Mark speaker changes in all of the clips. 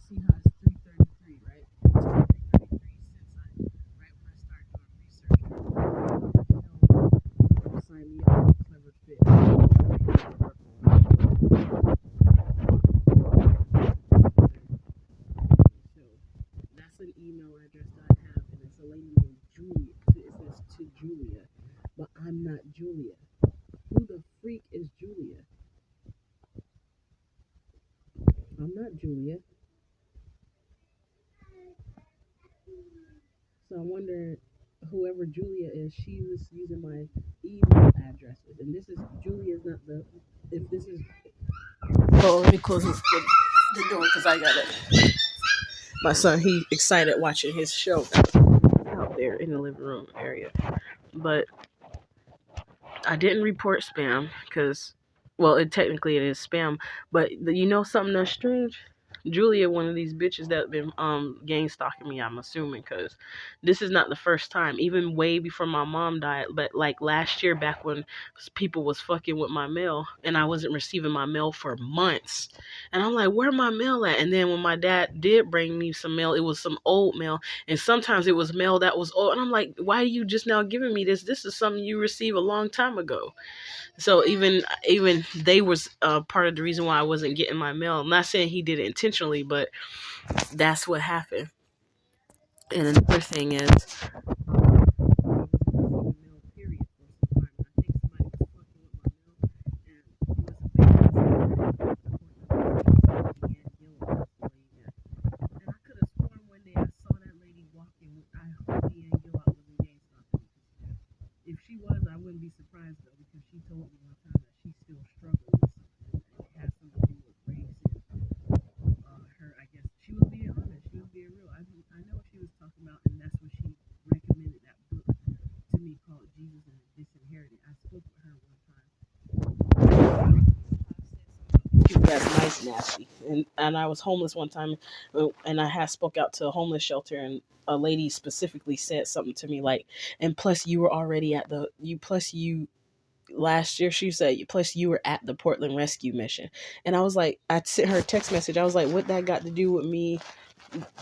Speaker 1: See how it's 3:33, right? It's 3:33 since right when I started doing research. Sign me up for Clever Fit. So that's an email address that I have, and it's a lady named Julia. It says to Julia, but I'm not Julia. Who the freak is Julia? I'm not Julia. So I wonder whoever Julia is, she was using my email addresses. And this is Julia's not the if this is oh let me close the door because I got it. My son, he excited watching his show out there in the living room area. But I didn't report spam because, well, technically it is spam. But you know something that's strange? Julia, one of these bitches that been gang stalking me. I'm assuming because this is not the first time. Even way before my mom died, but like last year, back when people was fucking with my mail, and I wasn't receiving my mail for months, and I'm like, where my mail at? And then when my dad did bring me some mail, it was some old mail, and sometimes it was mail that was old, and I'm like, why are you just now giving me this? This is something you received a long time ago. So even they was part of the reason why I wasn't getting my mail. I'm not saying he did it intentionally, but that's what happened. And another thing is, if she was, I wouldn't be surprised though, because she told me one time that she's still struggling with something, and it has something to do with race and her. I guess she was being honest. She was being real. I know what she was talking about, and that's what she recommended that book to me called Jesus and the Disinherited. I spoke with her one time. That's nice, nasty. And I was homeless one time, and I had spoke out to a homeless shelter, and a lady specifically said something to me like, and plus you were already at the you plus you last year she said plus you were at the Portland rescue mission. And I was like, I sent her a text message. I was like, what that got to do with me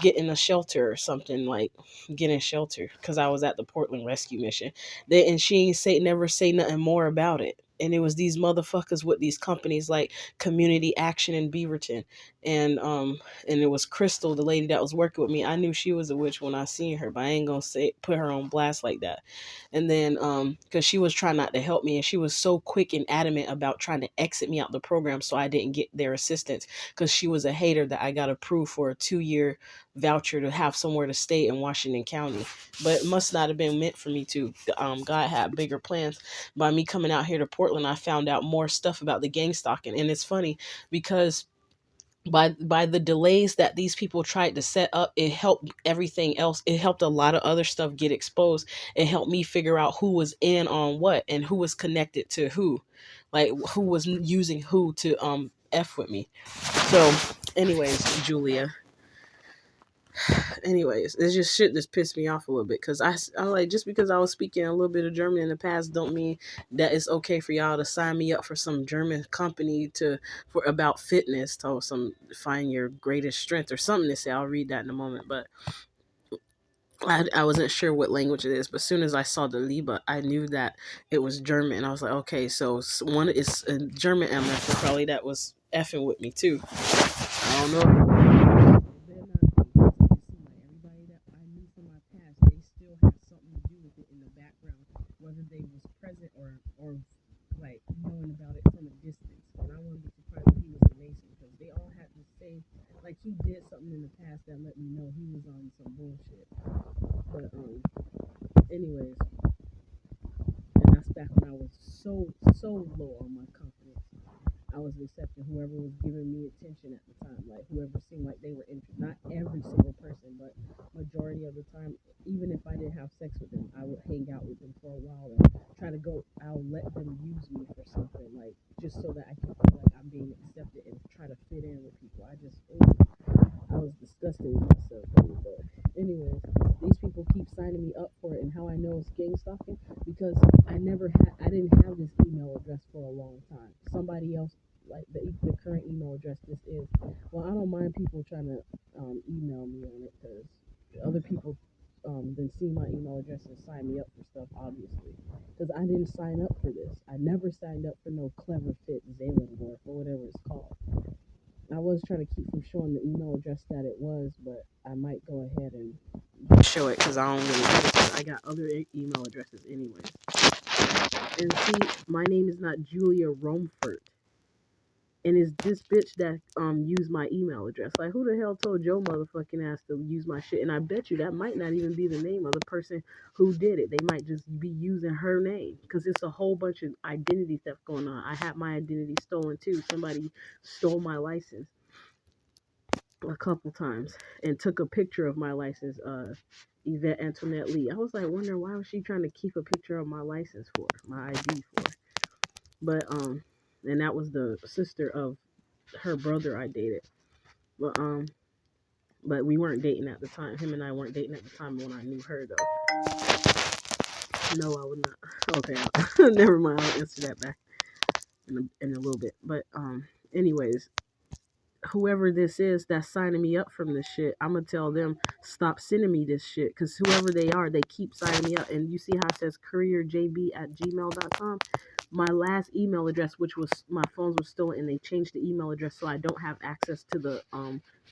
Speaker 1: getting a shelter or something, like getting shelter because I was at the Portland rescue mission. And she ain't never say nothing more about it. And it was these motherfuckers with these companies like Community Action in Beaverton, and it was Crystal, the lady that was working with me. I knew she was a witch when I seen her, but I ain't gonna say put her on blast like that. And then because she was trying not to help me, and she was so quick and adamant about trying to exit me out the program so I didn't get their assistance, because she was a hater that I got approved for a 2-year voucher to have somewhere to stay in Washington County. But it must not have been meant for me to. God had bigger plans. By me coming out here to Portland, I found out more stuff about the gang stalking. And it's funny because by the delays that these people tried to set up, it helped everything else. It helped a lot of other stuff get exposed. It helped me figure out who was in on what and who was connected to who, like who was using who to f with me. So anyways, Julia, it's just shit that's pissed me off a little bit, because I like, just because I was speaking a little bit of German in the past don't mean that it's okay for y'all to sign me up for some German company to for about fitness, to some find your greatest strength or something to say. I'll read that in a moment. But I wasn't sure what language it is, but as soon as I saw the Liba, I knew that it was German, and I was like, okay, so one is a German MF probably that was effing with me too. I don't know. Everybody that I knew from my past, they still had something to do with it in the background, whether they was present or like knowing about it from a distance. And I wouldn't be surprised if he was a Mason, because they all had to say like he did something in the past that let me know he was on some bullshit. But anyways, and that's back when I was so low on my confidence. I was accepting whoever was giving me attention at the time, like whoever seemed like they were interested. Not every single person, but majority of the time, even if I didn't have sex with them, I would hang out with them for a while and try to go. I'll let them use me for something, like just so that I can feel like I'm being accepted and try to fit in with people. I was disgusted with myself. But anyways, these people keep signing me up for it, and how I know it's gang stalking, because I didn't have this email address for a long time. Somebody else like the current email address this is. Well, I don't mind people trying to email me on it because other people then see my email address and sign me up for stuff, obviously. Because I didn't sign up for this. I never signed up for no clever fit Zalendorf or whatever it's called. I was trying to keep from showing the email address that it was, but I might go ahead and show it because I don't really need it. I got other email addresses anyways. And see, my name is not Julia Romford. And it's this bitch that used my email address. Like, who the hell told Joe motherfucking ass to use my shit? And I bet you that might not even be the name of the person who did it. They might just be using her name because it's a whole bunch of identity theft going on. I had my identity stolen too. Somebody stole my license a couple times and took a picture of my license. Yvette Antoinette Lee. I was like, wondering why was she trying to keep a picture of my license for, my ID for? But and that was the sister of her brother I dated. But we weren't dating at the time. Him and I weren't dating at the time when I knew her though. No, I would not. Okay, never mind. I'll answer that back in a little bit. But anyways, whoever this is that's signing me up from this shit, I'm gonna tell them stop sending me this shit because whoever they are, they keep signing me up. And you see how it says courierjb@gmail.com? My last email address, which was my phones were stolen, and they changed the email address so I don't have access to the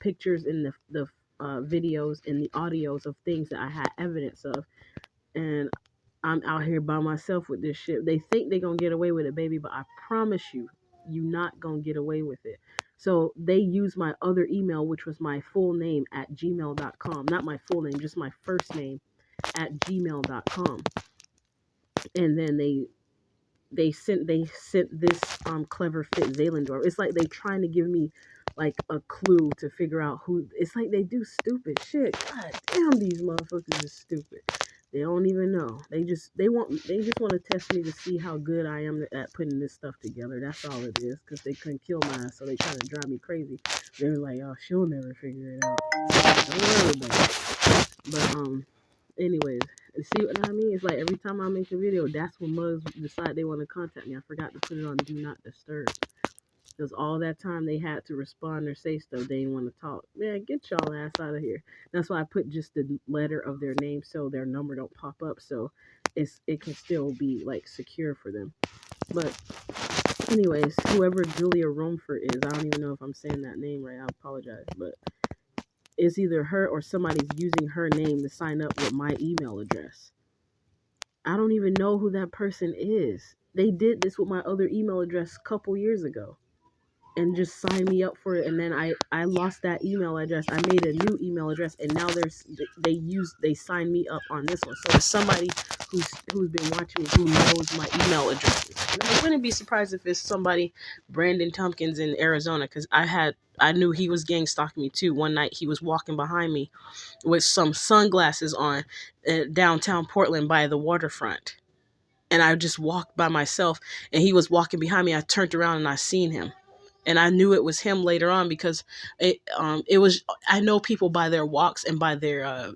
Speaker 1: pictures and the videos and the audios of things that I had evidence of. And I'm out here by myself with this shit. They think they're gonna get away with it, baby, but I promise you, you're not gonna get away with it. So they used my other email, which was my full name at gmail.com. Not my full name, just my first name at gmail.com. And then they sent this clever fit Zalendorf. It's like they trying to give me like a clue to figure out who. It's like they do stupid shit. God damn, these motherfuckers is stupid. They don't even know. They just want to test me to see how good I am at putting this stuff together. That's all it is. Because they couldn't kill mine, so they trying to drive me crazy. They were like, "Oh, she'll never figure it out." Don't worry about it. But anyways, see what I mean? It's like every time I make a video, that's when mugs decide they want to contact me. I forgot to put it on Do Not Disturb. Because all that time they had to respond or say stuff, they didn't want to talk. Man, get y'all ass out of here. That's why I put just the letter of their name so their number don't pop up, so it can still be like secure for them. But anyways, whoever Julia Romford is, I don't even know if I'm saying that name right. I apologize, but it's either her or somebody's using her name to sign up with my email address. I don't even know who that person is. They did this with my other email address a couple years ago and just signed me up for it, and then I lost that email address. I made a new email address, and now they signed me up on this one. So there's somebody who's been watching me who knows my email addresses. And I wouldn't be surprised if it's somebody Brandon Tompkins in Arizona, because I knew he was gang stalking me too. One night he was walking behind me with some sunglasses on downtown Portland by the waterfront, and I just walked by myself, and he was walking behind me. I turned around and I seen him, and I knew it was him later on because it was. I know people by their walks and by their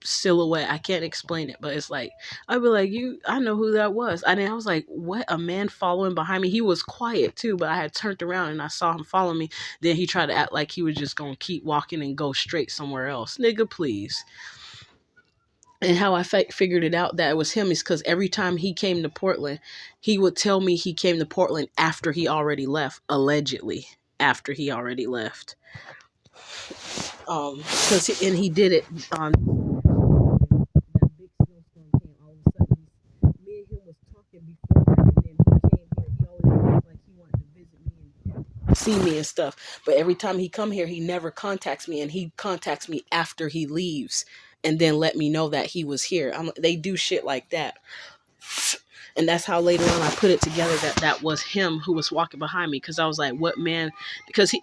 Speaker 1: silhouette. I can't explain it, but it's like I'd be like, I know who that was. And I was like, what? A man following behind me. He was quiet too, but I had turned around and I saw him follow me. Then he tried to act like he was just gonna keep walking and go straight somewhere else. Nigga, please. And how I figured it out that it was him is because every time he came to Portland, he would tell me he came to Portland after he already left, allegedly after he already left. And he did it on that big snowstorm came. All of a sudden, me and him was talking before, and then he came here. He always acted like he wanted to visit me and see me and stuff. But every time he come here, he never contacts me, and he contacts me after he leaves, and then let me know that he was here. They do shit like that. And that's how later on I put it together that was him who was walking behind me, because I was like, what man? Because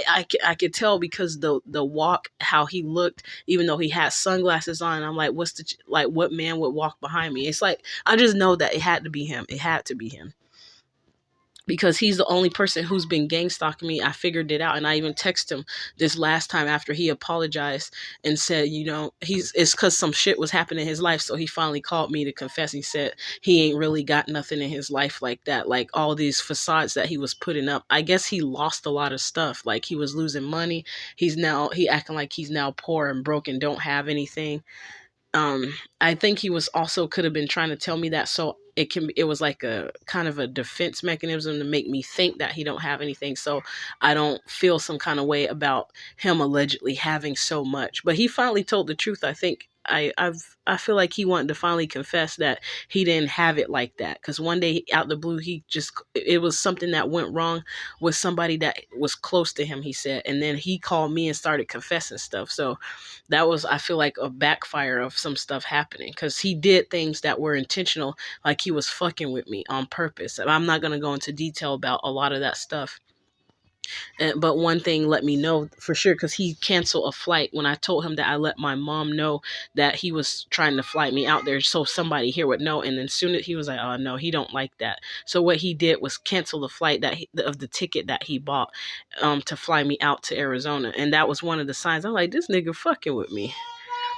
Speaker 1: I could tell because the walk, how he looked, even though he had sunglasses on. I'm like, what man would walk behind me? It's like I just know that it had to be him. It had to be him. because he's the only person who's been gang stalking me. I figured it out, and I even texted him this last time after he apologized and said, it's because some shit was happening in his life. So he finally called me to confess. He said he ain't really got nothing in his life like that, like all these facades that he was putting up. I guess he lost a lot of stuff, like he was losing money. He acting like he's now poor and broke and don't have anything. I think he was also could have been trying to tell me that, so it was like a kind of a defense mechanism to make me think that he don't have anything, so I don't feel some kind of way about him allegedly having so much. But he finally told the truth. I think I feel like he wanted to finally confess that he didn't have it like that, because one day out the blue, it was something that went wrong with somebody that was close to him, he said, and then he called me and started confessing stuff. So that was, I feel like, a backfire of some stuff happening, because he did things that were intentional, like he was fucking with me on purpose. And I'm not going to go into detail about a lot of that stuff. But one thing let me know for sure, because he canceled a flight when I told him that I let my mom know that he was trying to fly me out there so somebody here would know. And then soon as he was like, oh no, he don't like that. So what he did was cancel the flight of the ticket that he bought to fly me out to Arizona. And that was one of the signs. I'm like, this nigga fucking with me.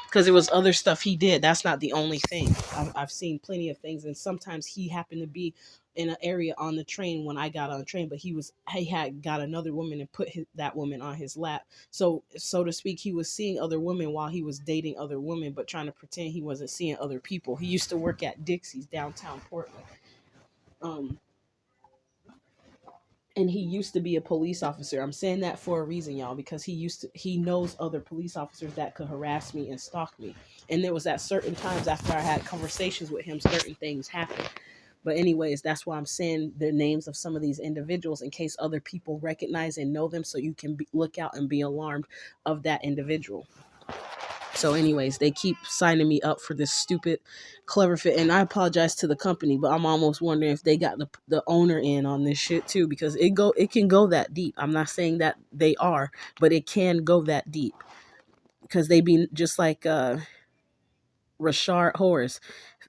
Speaker 1: Because it was other stuff he did. That's not the only thing. I've seen plenty of things, and sometimes he happened to be in an area on the train when I got on the train, but he had got another woman and put that woman on his lap. So to speak, he was seeing other women while he was dating other women, but trying to pretend he wasn't seeing other people. He used to work at Dixie's downtown Portland. Um, and he used to be a police officer. I'm saying that for a reason, y'all, because he knows other police officers that could harass me and stalk me. And there was at certain times after I had conversations with him, certain things happened. But anyways, that's why I'm saying the names of some of these individuals in case other people recognize and know them, so you can look out and be alarmed of that individual. So anyways, they keep signing me up for this stupid clever fit, and I apologize to the company, but I'm almost wondering if they got the owner in on this shit too, because it can go that deep. I'm not saying that they are, but it can go that deep, because they be just like Rashard Horace,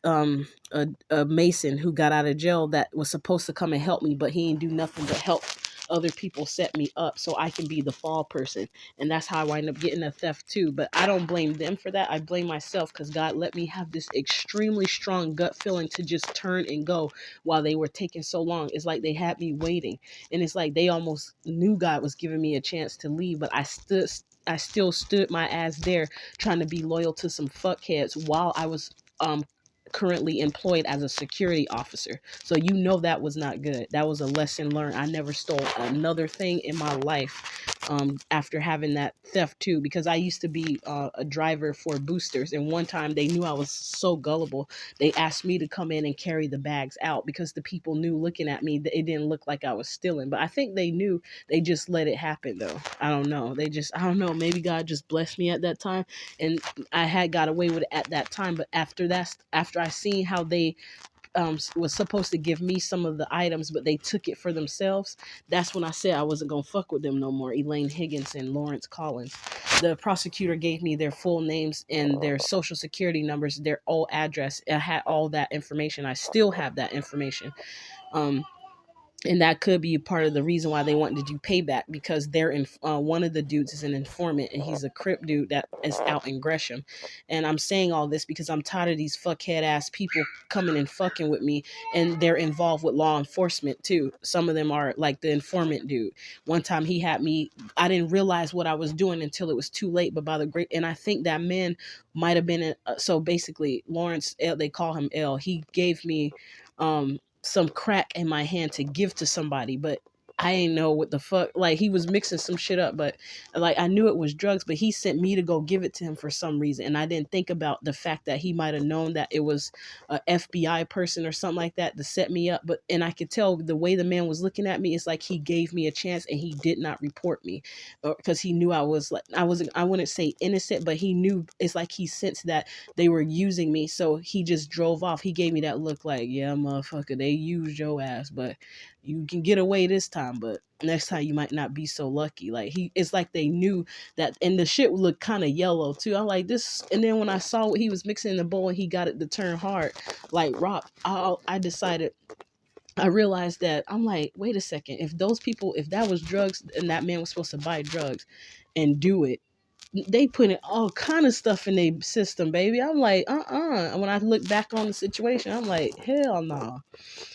Speaker 1: a Mason who got out of jail that was supposed to come and help me, but he ain't do nothing but help other people set me up so I can be the fall person. And that's how I wind up getting a theft too. But I don't blame them for that. I blame myself, because God let me have this extremely strong gut feeling to just turn and go while they were taking so long. It's like they had me waiting. And it's like they almost knew God was giving me a chance to leave, but I still stood my ass there trying to be loyal to some fuckheads while I was currently employed as a security officer. So that was not good. That was a lesson learned. I never stole another thing in my life after having that theft too, because I used to be a driver for boosters, and one time they knew I was so gullible, they asked me to come in and carry the bags out, because the people knew looking at me that it didn't look like I was stealing. But I think they knew. They just let it happen though. I don't know. I don't know, maybe God just blessed me at that time, and I had got away with it at that time. But after I seen how they was supposed to give me some of the items, but they took it for themselves, that's when I said I wasn't gonna fuck with them no more. Elaine Higgins and Lawrence Collins. The prosecutor gave me their full names and their social security numbers, their old address. I had all that information. I still have that information. Um, and that could be part of the reason why they wanted to do payback, because they're in one of the dudes is an informant, and he's a Crip dude that is out in Gresham. And I'm saying all this because I'm tired of these fuckhead ass people coming and fucking with me, and they're involved with law enforcement too. Some of them are like the informant dude. One time he had me, I didn't realize what I was doing until it was too late, but by the great, and I think that man might have been so basically Lawrence L, they call him L, he gave me some crack in my hand to give to somebody, but I ain't know what the fuck, like he was mixing some shit up, but like I knew it was drugs, but he sent me to go give it to him for some reason, and I didn't think about the fact that he might have known that it was a FBI person or something like that to set me up. But and I could tell the way the man was looking at me, it's like he gave me a chance and he did not report me, because he knew I was like, I wouldn't say innocent, but he knew, it's like he sensed that they were using me, so he just drove off. He gave me that look like, yeah, motherfucker, they used your ass, but you can get away this time, but next time you might not be so lucky. Like it's like they knew that, and the shit looked kind of yellow too. I'm like this, and then when I saw what he was mixing in the bowl and he got it to turn hard, like rock, I decided I realized that I'm like, wait a second, if those people, if that was drugs and that man was supposed to buy drugs and do it, they put in all kind of stuff in their system, baby. I'm like, When I look back on the situation, I'm like, hell no.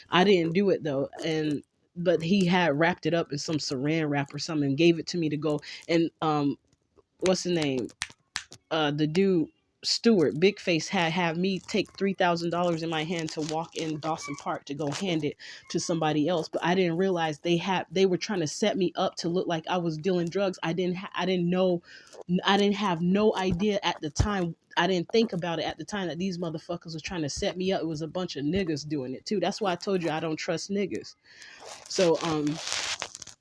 Speaker 1: I didn't do it though. And but he had wrapped it up in some saran wrap or something and gave it to me to go and what's the name? The dude Stewart, Big Face, had have me take $3,000 in my hand to walk in Dawson Park to go hand it to somebody else. But I didn't realize they were trying to set me up to look like I was dealing drugs. I didn't know, I didn't have no idea at the time. I didn't think about it at the time that these motherfuckers was trying to set me up. It was a bunch of niggas doing it too. That's why I told you I don't trust niggas. So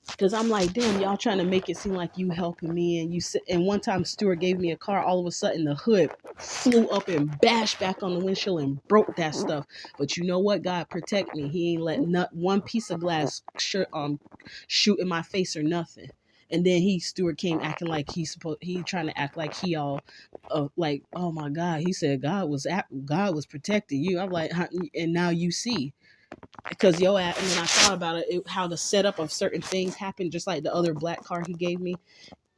Speaker 1: because I'm like, damn, y'all trying to make it seem like you helping me, and you sit. And one time, Stuart gave me a car. All of a sudden, the hood flew up and bashed back on the windshield and broke that stuff. But you know what? God protect me. He ain't let not one piece of glass shoot in my face or nothing. And then Stuart came acting like he trying to act like he all, like, oh my God. He said God was protecting you. I'm like, huh, and now you see because and when I thought about how the setup of certain things happened, just like the other black car he gave me,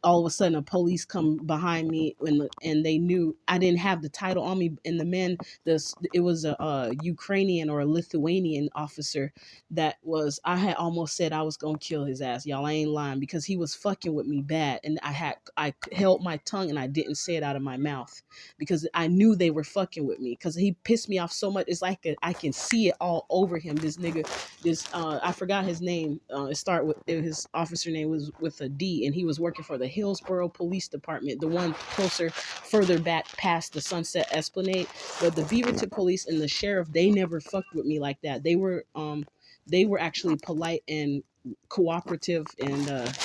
Speaker 1: all of a sudden, a police come behind me, and they knew I didn't have the title on me. And the man, it was a Ukrainian or a Lithuanian officer that was. I had almost said I was gonna kill his ass, y'all. I ain't lying, because he was fucking with me bad, and I held my tongue and I didn't say it out of my mouth because I knew they were fucking with me because he pissed me off so much. It's like I can see it all over him. This nigga, I forgot his name. His officer name was with a D, and he was working for the Hillsborough Police Department, the one further back past the Sunset Esplanade. But the Beaverton Police and the sheriff, they never fucked with me like that. They were actually polite and cooperative and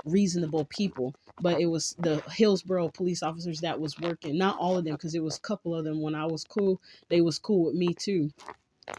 Speaker 1: reasonable people. But it was the Hillsborough police officers that was working. Not all of them, because it was a couple of them when I was cool. They was cool with me too.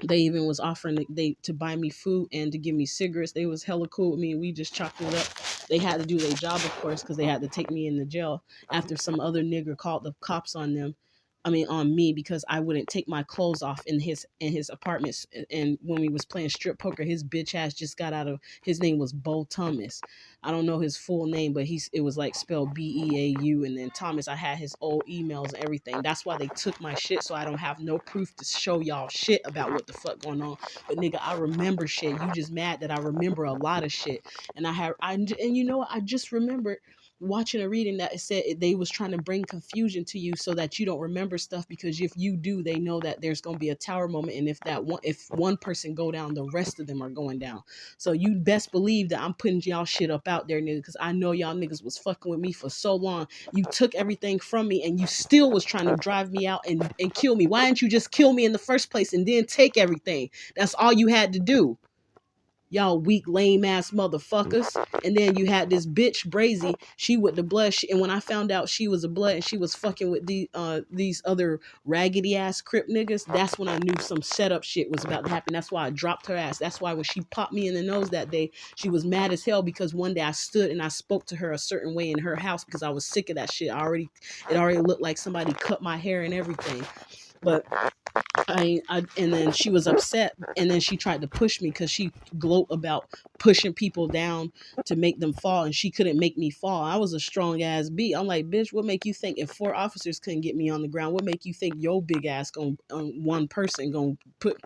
Speaker 1: They even was offering to buy me food and to give me cigarettes. They was hella cool with me, and we just chopped it up. They had to do their job, of course, because they had to take me in the jail after some other nigger called the cops on them. I mean, on me, because I wouldn't take my clothes off in his apartments. And when we was playing strip poker, his bitch ass just got out of. His name was Bo Thomas. I don't know his full name, but it was like spelled Beau, and then Thomas. I had his old emails and everything. That's why they took my shit, so I don't have no proof to show y'all shit about what the fuck going on. But nigga, I remember shit. You just mad that I remember a lot of shit. And and you know what? I just remembered watching a reading that it said they was trying to bring confusion to you so that you don't remember stuff, because if you do, they know that there's going to be a tower moment, and if one person go down, the rest of them are going down. So you best believe that I'm putting y'all shit up out there, nigga, because I know y'all niggas was fucking with me for so long. You took everything from me, and you still was trying to drive me out and kill me. Why didn't you just kill me in the first place and then take everything? That's all you had to do, y'all weak, lame ass motherfuckers. And then you had this bitch Brazy, she with the blood. And when I found out she was a blood and she was fucking with these other raggedy ass Crip niggas, that's when I knew some setup shit was about to happen. That's why I dropped her ass. That's why when she popped me in the nose that day, she was mad as hell, because one day I stood and I spoke to her a certain way in her house because I was sick of that shit. It already looked like somebody cut my hair and everything. But and then she was upset, and then she tried to push me because she gloat about pushing people down to make them fall, and she couldn't make me fall. I was a strong ass beat. I'm like, bitch, what make you think if 4 officers couldn't get me on the ground, what make you think your big ass one person gonna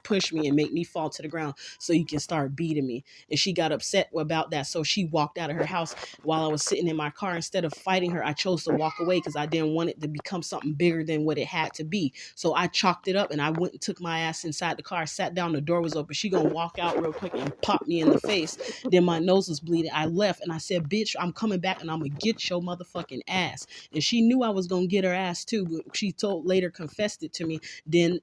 Speaker 1: push me and make me fall to the ground so you can start beating me? And she got upset about that, so she walked out of her house while I was sitting in my car. Instead of fighting her, I chose to walk away because I didn't want it to become something bigger than what it had to be. So I chalked it up and I went and took my ass inside the car, sat down, the door was open. She gonna walk out real quick and pop me in the face. Then my nose was bleeding. I left and I said, bitch, I'm coming back and I'm gonna get your motherfucking ass. And she knew I was gonna get her ass too, but she later confessed it to me. Then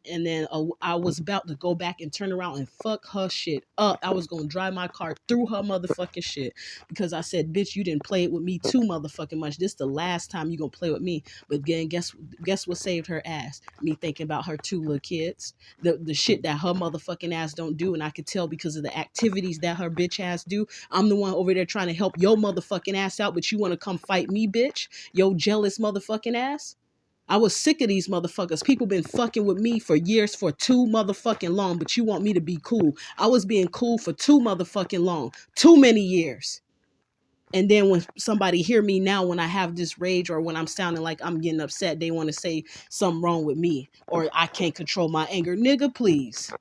Speaker 1: I was about to go back and turn around and fuck her shit up. I was gonna drive my car through her motherfucking shit, because I said, bitch, you didn't play it with me too motherfucking much. This the last time you gonna play with me. But again, guess what saved her ass? Me thinking about her 2 little kids, the shit that her motherfucking ass don't do. And I could tell because of the activities that her bitch ass do. I'm the one over there trying to help your motherfucking ass out, but you want to come fight me, bitch? Yo jealous motherfucking ass. I was sick of these motherfuckers. People been fucking with me for years, for too motherfucking long, but you want me to be cool. I was being cool for too motherfucking long. Too many years. And then when somebody hear me now, when I have this rage or when I'm sounding like I'm getting upset, they want to say something wrong with me or I can't control my anger. Nigga, please.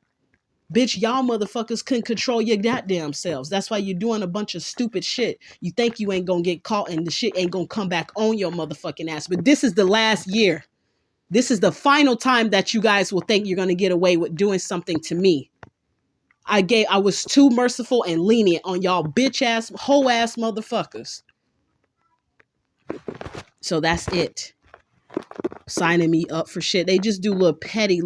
Speaker 1: Bitch, y'all motherfuckers couldn't control your goddamn selves. That's why you're doing a bunch of stupid shit. You think you ain't gonna get caught and the shit ain't gonna come back on your motherfucking ass. But this is the last year. This is the final time that you guys will think you're gonna get away with doing something to me. I was too merciful and lenient on y'all bitch ass, hoe ass motherfuckers. So that's it. Signing me up for shit. They just do little petty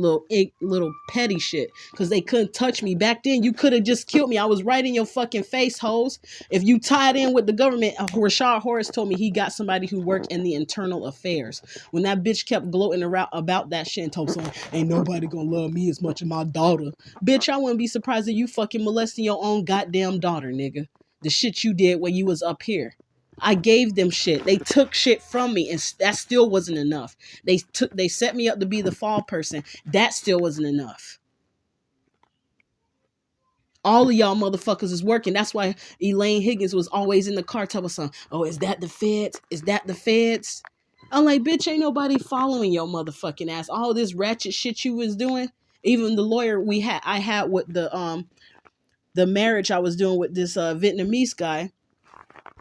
Speaker 1: shit because they couldn't touch me. Back then, you could have just killed me. I was right in your fucking face, hoes. If you tied in with the government, Rashard Horace told me he got somebody who worked in the internal affairs. When that bitch kept gloating around about that shit and told someone, ain't nobody gonna love me as much as my daughter. Bitch, I wouldn't be surprised if you fucking molesting your own goddamn daughter, nigga. The shit you did when you was up here. I gave them shit. They took shit from me, and that still wasn't enough. They set me up to be the fall person. That still wasn't enough. All of y'all motherfuckers is working. That's why Elaine Higgins was always in the car telling some, oh, is that the feds? Is that the feds? I'm like, bitch, ain't nobody following your motherfucking ass. All this ratchet shit you was doing. Even the lawyer I had with the marriage I was doing with this Vietnamese guy.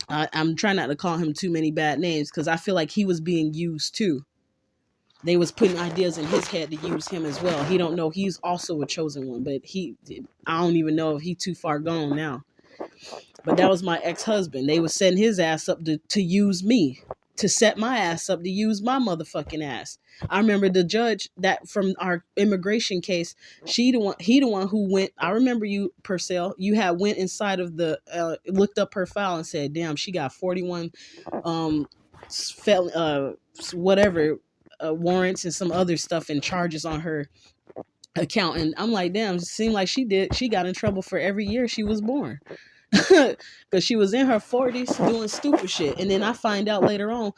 Speaker 1: I'm trying not to call him too many bad names because I feel like he was being used too. They was putting ideas in his head to use him as well. He don't know he's also a chosen one, but I don't even know if he too far gone now. But that was my ex-husband. They was setting his ass up to use me, to set my ass up to use my motherfucking ass. I remember the judge that from our immigration case, he the one who went. I remember you, Purcell. You had went inside of looked up her file and said, "Damn, she got 41, fel whatever, warrants and some other stuff and charges on her account." And I'm like, damn, it seemed like she got in trouble for every year she was born. Because she was in her 40s doing stupid shit. And then I find out later on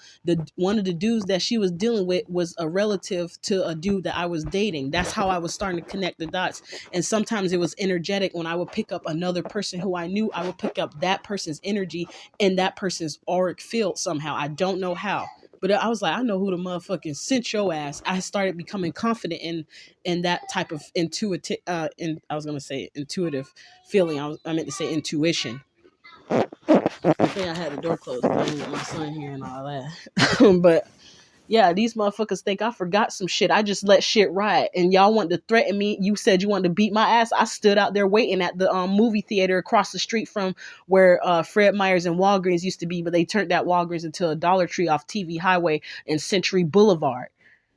Speaker 1: one of the dudes that she was dealing with was a relative to a dude that I was dating. That's how I was starting to connect the dots. And sometimes it was energetic. When I would pick up another person who I knew, I would pick up that person's energy in that person's auric field somehow. I don't know how. But I was like, I know who the motherfucking sent your ass. I started becoming confident in that type of intuitive, I was gonna say intuitive feeling. I meant to say intuition. I think I had the door closed playing with my son here and all that. But yeah, these motherfuckers think I forgot some shit. I just let shit ride. And y'all want to threaten me. You said you wanted to beat my ass. I stood out there waiting at the movie theater across the street from where Fred Meyer's and Walgreens used to be, but they turned that Walgreens into a Dollar Tree off TV Highway and Century Boulevard.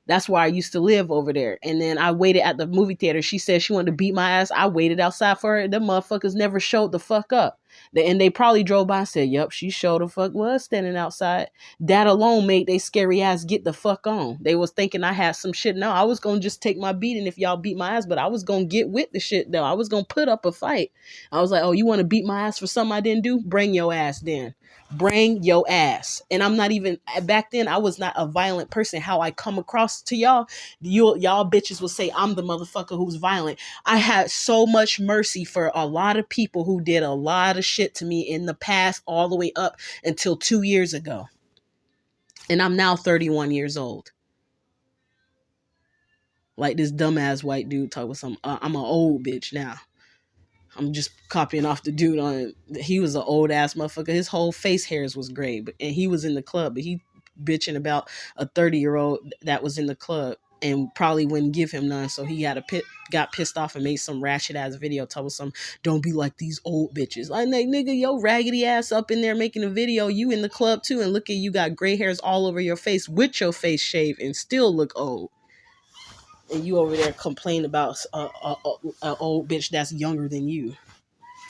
Speaker 1: That's where I used to live over there. And then I waited at the movie theater. She said she wanted to beat my ass. I waited outside for her. Them motherfuckers never showed the fuck up. And they probably drove by and said, yep, she showed the fuck was standing outside. That alone made they scary ass get the fuck on. They was thinking I had some shit. No, I was going to just take my beating if y'all beat my ass, but I was going to get with the shit though. I was going to put up a fight. I was like, oh, you want to beat my ass for something I didn't do? Bring your ass then. Bring your ass. And I'm not even, back then I was not a violent person. How I come across to y'all bitches will say I'm the motherfucker who's violent. I had so much mercy for a lot of people who did a lot of shit to me in the past, all the way up until 2 years ago. And I'm now 31 years old. Like this dumbass white dude talk with some, I'm an old bitch now. I'm just copying off the dude on. He was an old ass motherfucker. His whole face hairs was gray, and he was in the club. But he bitching about a 30-year-old that was in the club and probably wouldn't give him none. So he got pissed off and made some ratchet ass video. Told some, don't be like these old bitches. I'm like, nigga, yo raggedy ass up in there making a video. You in the club too, and look at you got gray hairs all over your face with your face shaved and still look old. And you over there complain about a old bitch that's younger than you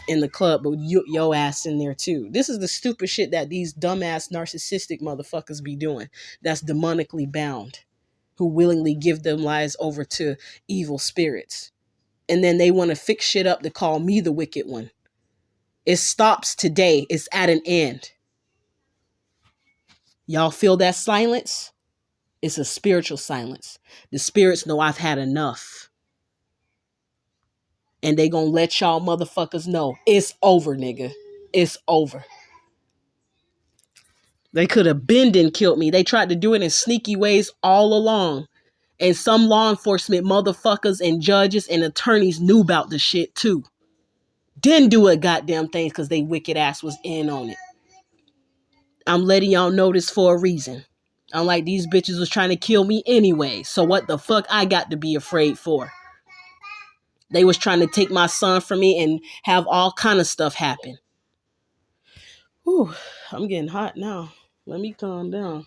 Speaker 1: in the club, but your ass in there too. This is the stupid shit that these dumbass narcissistic motherfuckers be doing. That's demonically bound, who willingly give them lives over to evil spirits, and then they want to fix shit up to call me the wicked one. It stops today. It's at an end. Y'all feel that silence? It's a spiritual silence. The spirits know I've had enough. And they gonna let y'all motherfuckers know it's over, nigga. It's over. They could have been and killed me. They tried to do it in sneaky ways all along. And some law enforcement motherfuckers and judges and attorneys knew about the shit too. Didn't do a goddamn thing because they wicked ass was in on it. I'm letting y'all know this for a reason. I'm like, these bitches was trying to kill me anyway. So what the fuck I got to be afraid for? They was trying to take my son from me and have all kind of stuff happen. Whew, I'm getting hot now. Let me calm down.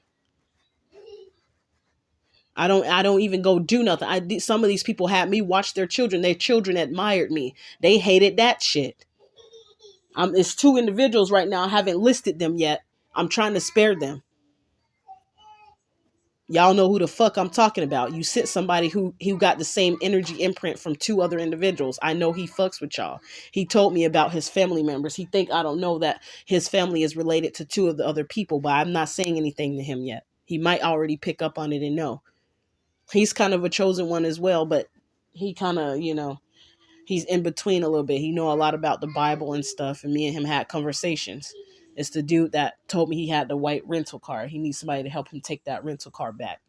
Speaker 1: I don't even go do nothing. Some of these people had me watch their children. Their children admired me. They hated that shit. It's two individuals right now. I haven't listed them yet. I'm trying to spare them. Y'all know who the fuck I'm talking about. You sent somebody who got the same energy imprint from two other individuals. I know he fucks with y'all. He told me about his family members. He think I don't know that his family is related to two of the other people, but I'm not saying anything to him yet. He might already pick up on it and know. He's kind of a chosen one as well, but he kind of, he's in between a little bit. He know a lot about the Bible and stuff, and me and him had conversations. It's the dude that told me he had the white rental car. He needs somebody to help him take that rental car back.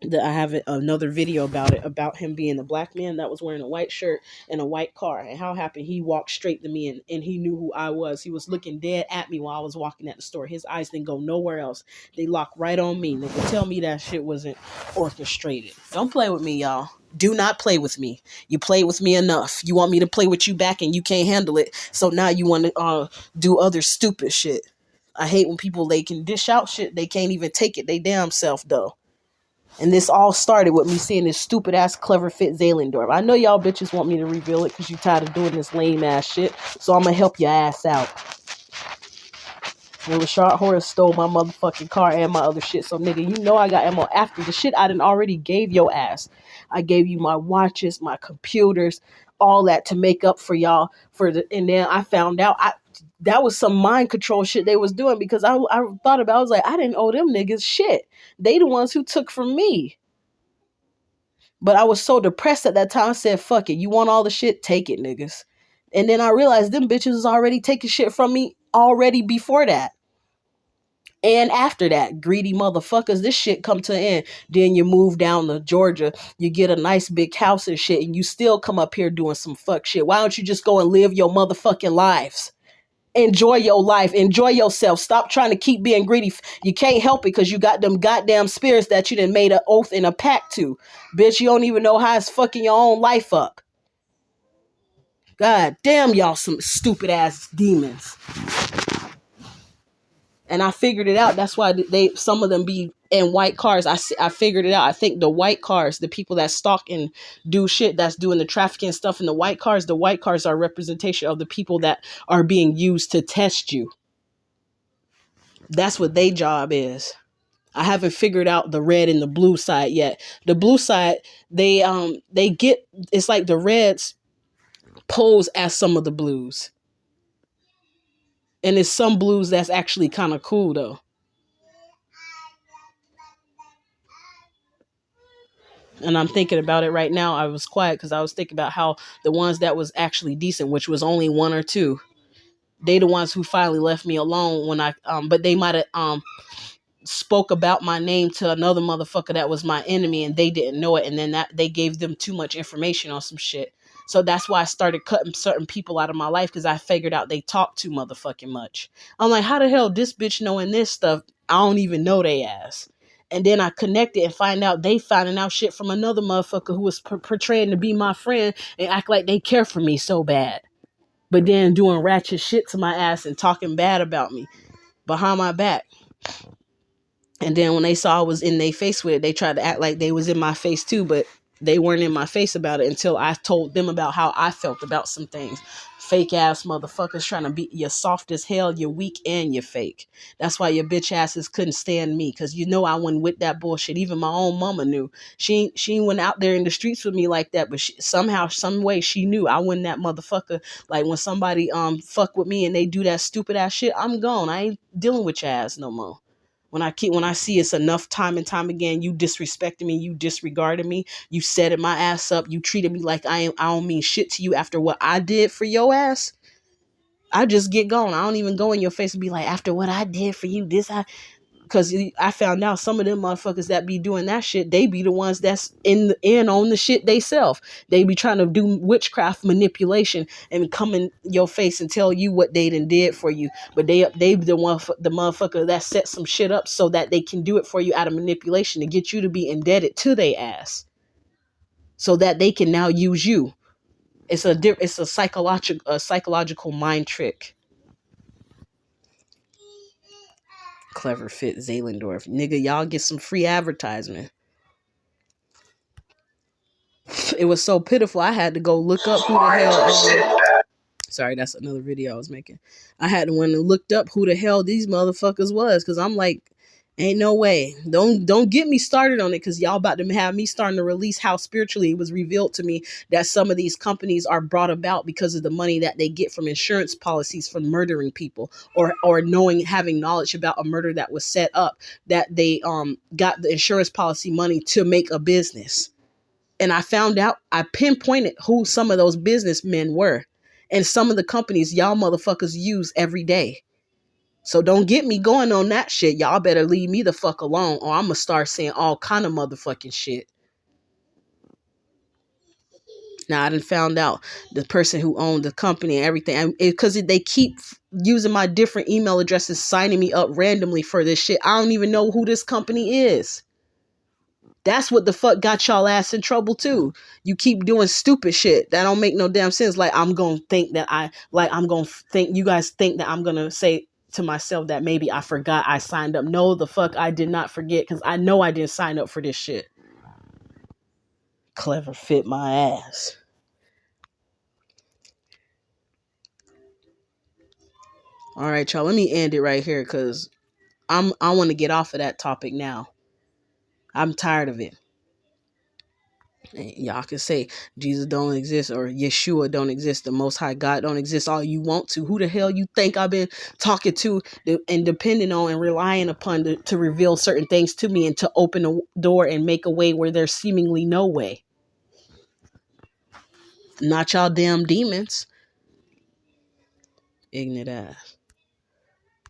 Speaker 1: I have another video about him being a black man that was wearing a white shirt and a white car, and how happened he walked straight to me and he knew who I was. He was looking dead at me while I was walking at the store. His eyes didn't go nowhere else. They locked right on me. Nigga, tell me that shit wasn't orchestrated. Don't play with me, y'all. Do not play with me. You play with me enough. You want me to play with you back and you can't handle it. So now you want to do other stupid shit. I hate when people, they can dish out shit. They can't even take it they damn self though. And this all started with me seeing this stupid ass clever fit Zaylendorf. I know y'all bitches want me to reveal it because you tired of doing this lame ass shit. So I'm going to help your ass out. And Rashard Horace stole my motherfucking car and my other shit. So nigga, you know I got ammo after the shit I done already gave your ass. I gave you my watches, my computers, all that to make up for y'all. And then I found out that was some mind control shit they was doing because I thought about it. I was like, I didn't owe them niggas shit. They the ones who took from me. But I was so depressed at that time. I said, fuck it. You want all the shit? Take it, niggas. And then I realized them bitches was already taking shit from me already before that. And after that, greedy motherfuckers, this shit come to an end. Then you move down to Georgia, you get a nice big house and shit, and you still come up here doing some fuck shit. Why don't you just go and live your motherfucking lives? Enjoy your life. Enjoy yourself. Stop trying to keep being greedy. You can't help it because you got them goddamn spirits that you done made an oath and a pact to. Bitch, you don't even know how it's fucking your own life up. God damn, y'all some stupid ass demons. And I figured it out. That's why some of them be in white cars. I figured it out. I think the white cars, the people that stalk and do shit, that's doing the trafficking stuff in the white cars are a representation of the people that are being used to test you. That's what their job is. I haven't figured out the red and the blue side yet. The blue side, they get, it's like the reds pose as some of the blues. And it's some blues that's actually kind of cool though. And I'm thinking about it right now. I was quiet because I was thinking about how the ones that was actually decent, which was only one or two, they the ones who finally left me alone when but they might have spoke about my name to another motherfucker that was my enemy and they didn't know it, and then that they gave them too much information on some shit. So that's why I started cutting certain people out of my life, because I figured out they talk too motherfucking much. I'm like, how the hell this bitch knowing this stuff? I don't even know they ass. And then I connected and find out they finding out shit from another motherfucker who was portraying to be my friend and act like they care for me so bad, but then doing ratchet shit to my ass and talking bad about me behind my back. And then when they saw I was in their face with it, they tried to act like they was in my face too, but they weren't in my face about it until I told them about how I felt about some things. Fake ass motherfuckers trying to be, you're soft as hell, you're weak, and you're fake. That's why your bitch asses couldn't stand me, because you know I went with that bullshit. Even my own mama knew. She went out there in the streets with me like that, but somehow, some way she knew I wasn't that motherfucker. Like when somebody fuck with me and they do that stupid ass shit, I'm gone. I ain't dealing with your ass no more. When I see it's enough time and time again, you disrespecting me, you disregarding me, you setting my ass up, you treated me like I don't mean shit to you after what I did for your ass. I just get gone. I don't even go in your face and be like, after what I did for you, because I found out some of them motherfuckers that be doing that shit, they be the ones that's in on the shit they self. They be trying to do witchcraft manipulation and come in your face and tell you what they done did for you. But they the motherfucker that set some shit up so that they can do it for you out of manipulation to get you to be indebted to their ass, so that they can now use you. It's a psychological mind trick. Clever fit Zahlendorf. Nigga, y'all get some free advertisement. It was so pitiful. I had to go look up who the hell. Sorry, that's another video I was making. I had to went and looked up who the hell these motherfuckers was, because I'm like, ain't no way. Don't get me started on it, because y'all about to have me starting to release how spiritually it was revealed to me that some of these companies are brought about because of the money that they get from insurance policies from murdering people, or having knowledge about a murder that was set up, that they got the insurance policy money to make a business. And I found out, I pinpointed who some of those businessmen were and some of the companies y'all motherfuckers use every day. So don't get me going on that shit. Y'all better leave me the fuck alone, or I'm gonna start saying all kind of motherfucking shit. Now I done found out the person who owned the company and everything, because they keep using my different email addresses, signing me up randomly for this shit. I don't even know who this company is. That's what the fuck got y'all ass in trouble too. You keep doing stupid shit that don't make no damn sense. Like I'm gonna think you guys think that I'm gonna say to myself that maybe I forgot I signed up. No, the fuck I did not forget, because I know I didn't sign up for this shit. Clever fit my ass. All right, y'all. Let me end it right here, because I want to get off of that topic now. I'm tired of it. Y'all can say Jesus don't exist or Yeshua don't exist, the Most High God don't exist all you want to. Who the hell you think I've been talking to and depending on and relying upon to reveal certain things to me and to open a door and make a way where there's seemingly no way? Not y'all damn demons. Ignorant ass.